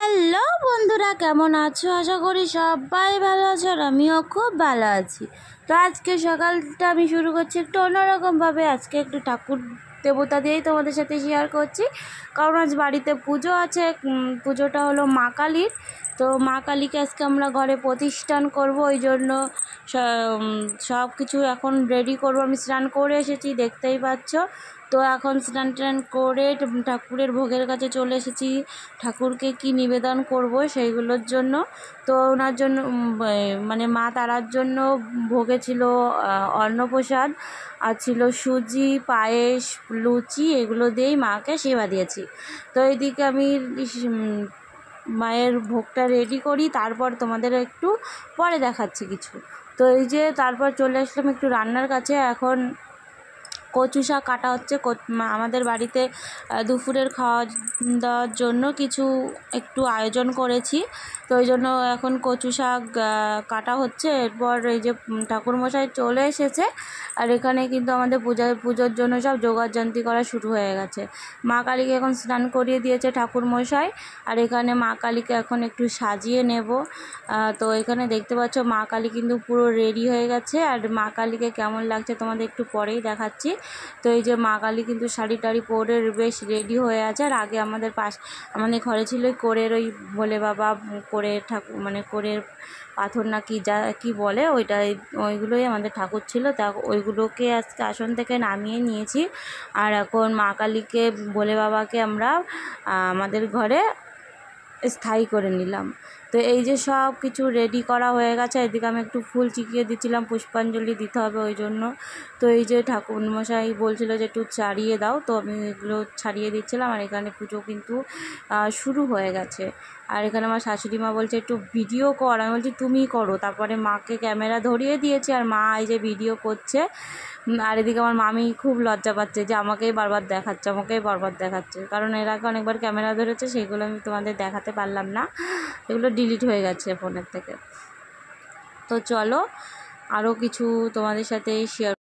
Hello বন্ধুরা, কেমন আছো? আশা করি সবাই ভালো আছো আর আমিও খুব ভালো আছি। তো আজকে সকালটা আমি শুরু করছি একটু অন্যরকমভাবে। আজকে একটু ঠাকুর দেবতা দিয়েই তোমাদের সাথে শেয়ার করছি, কারণ আজ বাড়িতে পুজো আছে। পুজোটা হলো মা কালীর। তো মা কালীকে আজকে আমরা ঘরে প্রতিষ্ঠান করব, ওই জন্য সব কিছু এখন রেডি করবো। আমি স্নান করে এসেছি, দেখতেই পাচ্ছ। তো এখন স্নান টান করে ঠাকুরের ভোগের কাছে চলে এসেছি। ঠাকুরকে কি নিবেদন করব সেইগুলোর জন্য। তো ওনার জন্য মানে মা তারার জন্য ভোগে ছিল অন্নপ্রসাদ, আর ছিল সুজি, পায়েস, লুচি, এগুলো দিয়েই মাকে সেবা দিয়েছি। তো এইদিকে আমি মায়ের ভোগটা রেডি করি, তারপর তোমাদের একটু পরে দেখাচ্ছি কিছু। তো এই যে তারপর চলে আসলাম একটু রান্নার কাছে। এখন কচু শাক কাটা হচ্ছে। আমাদের বাড়িতে দুপুরের খাওয়া দাওয়ার জন্য কিছু একটু আয়োজন করেছি, তো ওই জন্য এখন কচু শাক কাটা হচ্ছে। এরপর এই যে ঠাকুরমশাই চলে এসেছে, আর এখানে কিন্তু আমাদের পুজোর জন্য সব জোগাড়যন্ত্রী করা শুরু হয়ে গেছে। মা কালীকে এখন স্নান করিয়ে দিয়েছে ঠাকুরমশাই, আর এখানে মা কালীকে এখন একটু সাজিয়ে নেব। তো এখানে দেখতে পাচ্ছ মা কালী কিন্তু পুরো রেডি হয়ে গেছে, আর মা কালীকে কেমন লাগছে তোমাদের একটু পরেই দেখাচ্ছি। তো এই যে মা কালী কিন্তু শাড়ি টাড়ি পরে বেশ রেডি হয়ে আছে। আর আগে আমাদের আমাদের ঘরে ছিল কোরের ওই ভোলে বাবা, কোরের ঠাকুর, মানে কোরের পাথর না কি যা কি বলে ওইগুলোই আমাদের ঠাকুর ছিল। তা ওইগুলোকে আজকে আসন থেকে নামিয়ে নিয়েছি, আর এখন মা কালীকে, ভোলে বাবাকে আমরা আমাদের ঘরে স্থায়ী করে নিলাম। তো এই যে সব কিছু রেডি করা হয়ে গেছে। এদিকে আমি একটু ফুল চিকিয়ে দিচ্ছিলাম, পুষ্পাঞ্জলি দিতে হবে ওই জন্য। তো এই যে ঠাকুরমশাই বলছিল যে একটু ছাড়িয়ে দাও, তো আমি এগুলো ছাড়িয়ে দিচ্ছিলাম। আর এখানে পুজো কিন্তু শুরু হয়ে গেছে। আর এখানে আমার শাশুড়ি মা বলছে একটু ভিডিও কর, আমি বলছি তুমিই করো। তারপরে মাকে ক্যামেরা ধরিয়ে দিয়েছি, আর মা এই যে ভিডিও করছে। আর এদিকে আমার মামি খুব লজ্জা পাচ্ছে যে আমাকেই বারবার দেখাচ্ছে, কারণ এর আগে অনেকবার ক্যামেরা ধরেছে, সেগুলো আমি তোমাদের দেখাতে পারলাম না, এগুলো ডিলিট হয়ে গেছে ফোনের থেকে। তো চলো আরও কিছু তোমাদের সাথে শেয়ার।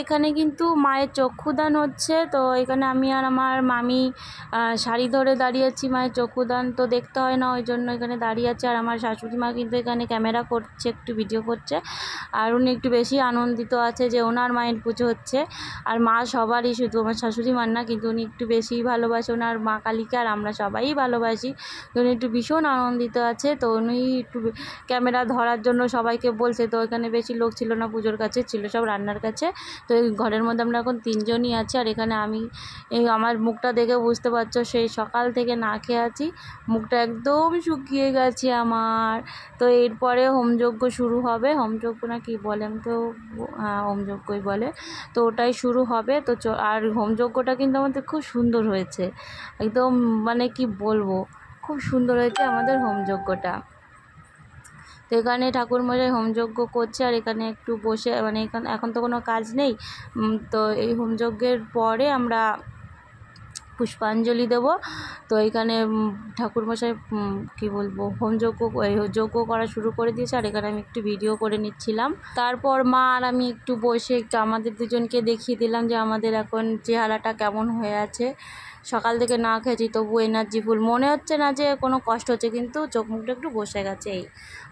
এখানে কিন্তু মায়ের চক্ষুদান হচ্ছে। তো এখানে আমি আর আমার মামি শাড়ি ধরে দাঁড়িয়ে আছি, মায়ের চক্ষুদান তো দেখতে হয় না, ওই জন্য এখানে দাঁড়িয়ে আছে। আর আমার শাশুড়ি মা কিন্তু এখানে ক্যামেরা করছে, একটু ভিডিও করছে, আর উনি একটু বেশি আনন্দিত আছে যে ওনার মায়ের পুজো হচ্ছে। আর মা সবারই, শুধু আমার শাশুড়ি মার না, কিন্তু উনি একটু বেশিই ভালোবাসে ওনার মা কালীকে, আর আমরা সবাই ভালোবাসি। তো উনি একটু ভীষণ আনন্দিত আছে। তো উনি একটু ক্যামেরা ধরার জন্য সবাইকে বলছে। তো এখানে বেশি লোক ছিল না, পুজোর কাছে ছিল সব রান্নার কাছে। তো এই ঘরের মধ্যে আমরা এখন 3 জনই আছি। আর এখানে আমি আমার মুখটা দেখে বুঝতে পারছো, সেই সকাল থেকে না খেয়ে আছি, মুখটা একদম শুকিয়ে গেছে আমার। তো এরপরে হোমযজ্ঞ শুরু হবে, হোমযজ্ঞ না কি বলে, আমি তো হোমযজ্ঞই বলে। তো ওটাই শুরু হবে। তো আর হোমযজ্ঞটা কিন্তু আমাদের খুব সুন্দর হয়েছে, একদম মানে কি বলবো, খুব সুন্দর হয়েছে আমাদের হোমযজ্ঞটা। তো এখানে ঠাকুরমশাই হোমযজ্ঞ করছে, আর এখানে একটু বসে, মানে এখন তো কোনো কাজ নেই। তো এই হোমযজ্ঞের পরে আমরা পুষ্পাঞ্জলি দেব। তো এইখানে ঠাকুরমশাই কি বলবো, যজ্ঞ করা শুরু করে দিয়েছে। আর এখানে আমি একটু ভিডিও করে নিচ্ছিলাম। তারপর মা আর আমি একটু বসে একটু আমাদের দুজনকে দেখিয়ে দিলাম যে আমাদের এখন চেহারাটা কেমন হয়ে আছে। সকাল থেকে না খেয়েছি, তবু এনার্জি ফুল, মনে হচ্ছে না যে কোনো কষ্ট হচ্ছে, কিন্তু চোখ মুখটা একটু বসে গেছে এই।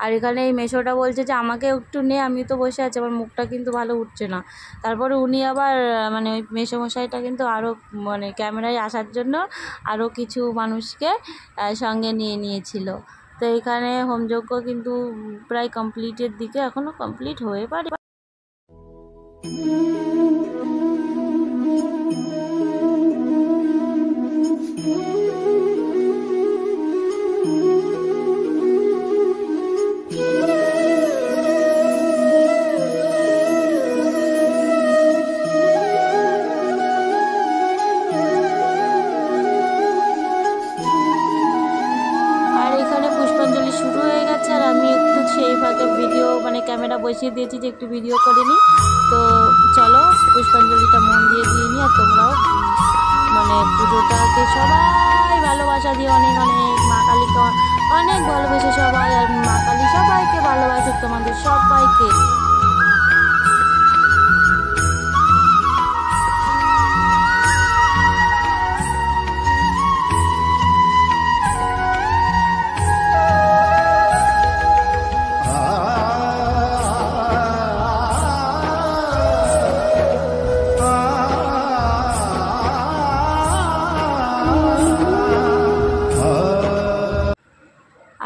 আর এখানে এই মেশোটা বলছে যে আমাকে একটু নে, আমি তো বসে আছি, আমার মুখটা কিন্তু ভালো উঠছে না। তারপরে উনি আবার মানে ওই মেসোমশাইটা কিন্তু আরও মানে ক্যামেরায় আসার জন্য আরও কিছু মানুষকে সঙ্গে নিয়ে নিয়েছিল। তো এখানে হোমযজ্ঞ কিন্তু প্রায় কমপ্লিটের দিকে, এখনও কমপ্লিট হয়ে পারে। শুরু হয়ে গেছে, আর আমি একটু সেই ফাঁকে ভিডিও মানে ক্যামেরা বসিয়ে দিয়েছি যে একটু ভিডিও করে নিই। তো চলো পুষ্পাঞ্জলিটা মন দিয়ে নিই। আর তোমরাও মানে পুজোটাকে সবাই ভালোবাসা দিয়ে অনেক অনেক, মা কালীকে অনেক ভালোবেসে সবাই, আর মা কালী সবাইকে ভালোবাসে, তোমাদের সবাইকে।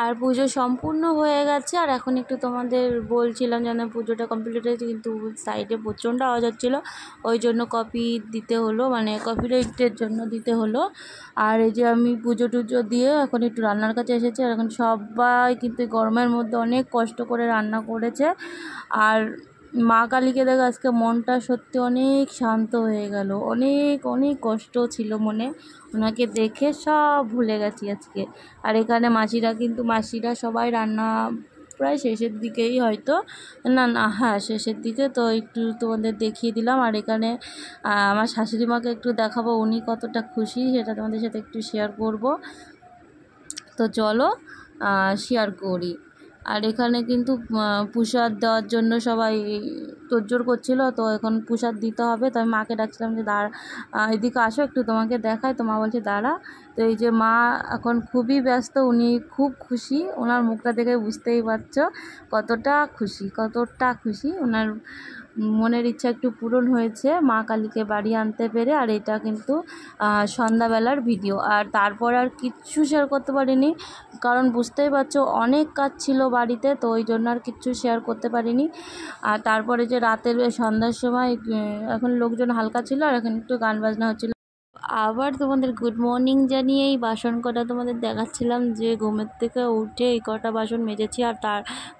আর পুজো সম্পূর্ণ হয়ে গেছে। আর এখন একটু তোমাদের বলছিলাম যেন পুজোটা কমপ্লিট হয়েছে, কিন্তু সাইডে প্রচণ্ড আওয়াজ হচ্ছিলো, ওই জন্য কপি দিতে হলো, মানে কপিরাইটের জন্য দিতে হলো। আর এই যে আমি পুজো টুজো দিয়ে এখন একটু রান্নার কাছে এসেছি। আর এখন সবাই কিন্তু গরমের মধ্যে অনেক কষ্ট করে রান্না করেছে। আর মা কালীকে দেখে আজকে মনটা সত্যি অনেক শান্ত হয়ে গেল, অনেক অনেক কষ্ট ছিল মনে, ওনাকে দেখে সব ভুলে গেছি আজকে। আর এখানে মাসিরা সবাই রান্না প্রায় শেষের দিকেই, হয়তো না হ্যাঁ শেষের দিকে। তো একটু তোমাদের দেখিয়ে দিলাম। আর এখানে আমার শাশুড়ি মাকে একটু দেখাবো, উনি কতটা খুশি সেটা তোমাদের সাথে একটু শেয়ার করব। তো চলো শেয়ার করি। আর এখানে কিন্তু প্রসাদ দেওয়ার জন্য সবাই তোড়জোড় করছিল। তো এখন প্রসাদ দিতে হবে। তো আমি মাকে ডাকছিলাম যে এদিকে আসো একটু তোমাকে দেখায়। তো মা বলছে দাঁড়া। তো এই যে মা এখন খুবই ব্যস্ত, উনি খুব খুশি, ওনার মুখটা দেখে বুঝতেই পারছো কতটা খুশি। ওনার মনের ইচ্ছা একটু পূরণ হয়েছে মা কালীকে বাড়ি আনতে পেরে। আর এটা কিন্তু সন্ধ্যাবেলার ভিডিও। আর তারপর আর কিচ্ছু শেয়ার করতে পারিনি, কারণ বুঝতেই পারছো অনেক কাজ ছিল বাড়িতে, তো ওই জন্য আর কিচ্ছু শেয়ার করতে পারিনি। আর তারপরে যে রাতের সন্ধ্যার সময় এখন লোকজন হালকা ছিল, আর এখন একটু গান বাজনা হচ্ছিল। আবার তোমাদের গুড মর্নিং জানিয়ে এই বাসন কটা তোমাদের দেখাচ্ছিলাম, যে ঘুমের থেকে উঠে এই কটা বাসন মেজেছি। আর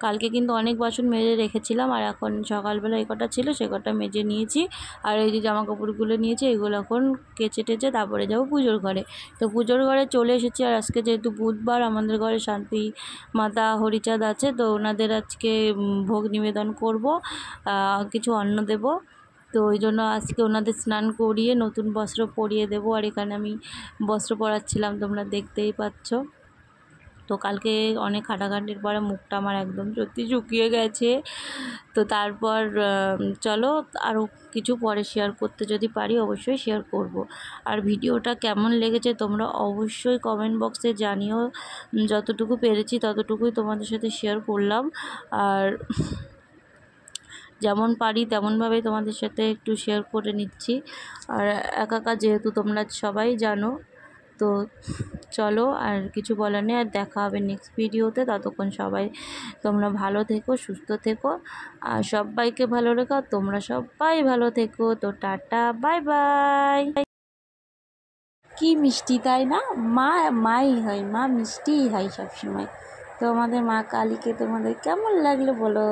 কালকে কিন্তু অনেক বাসন মেজে রেখেছিলাম, আর এখন সকালবেলা এই কটা ছিল সে কটা মেজে নিয়েছি। আর এই যে জামা কাপড়গুলো নিয়েছি, এগুলো এখন কেচে টেচে তারপরে যাবো পুজোর ঘরে। তো পুজোর ঘরে চলে এসেছি। আর আজকে যেহেতু বুধবার, আমাদের ঘরে শান্তি মাতা হরিচাঁদ আছে, তো ওনাদের আজকে ভোগ নিবেদন করব, কিছু অন্ন দেব। তো ওই জন্য আজকে ওনাদের স্নান করিয়ে নতুন বস্ত্র পরিয়ে দেবো। আর এখানে আমি বস্ত্র পরাচ্ছিলাম, তোমরা দেখতেই পাচ্ছ। তো কালকে অনেক খাটাখাটির পরে মুখটা আমার একদম সত্যি শুকিয়ে গেছে। তো তারপর চলো আরও কিছু পরে শেয়ার করতে যদি পারি অবশ্যই শেয়ার করব। আর ভিডিওটা কেমন লেগেছে তোমরা অবশ্যই কমেন্ট বক্সে জানিও। যতটুকু পেরেছি ততটুকুই তোমাদের সাথে শেয়ার করলাম। আর যেমন পারি তেমনভাবেই তোমাদের সাথে একটু শেয়ার করে নিচ্ছি। আর একা যেহেতু তোমরা সবাই জানো, তো চলো আর কিছু বলার নেই। আর দেখা হবে নেক্সট ভিডিওতে। ততক্ষণ সবাই তোমরা ভালো থেকো, সুস্থ থেকো, আর সবাইকে ভালো রেখো। তোমরা সবাই ভালো থেকো। তো টাটা, বাই বাই। কি মিষ্টি তাই না? মাই হয়, মা মিষ্টিই হয় সবসময়। তো আমাদের মা কালীকে তোমাদের কেমন লাগলো বলো।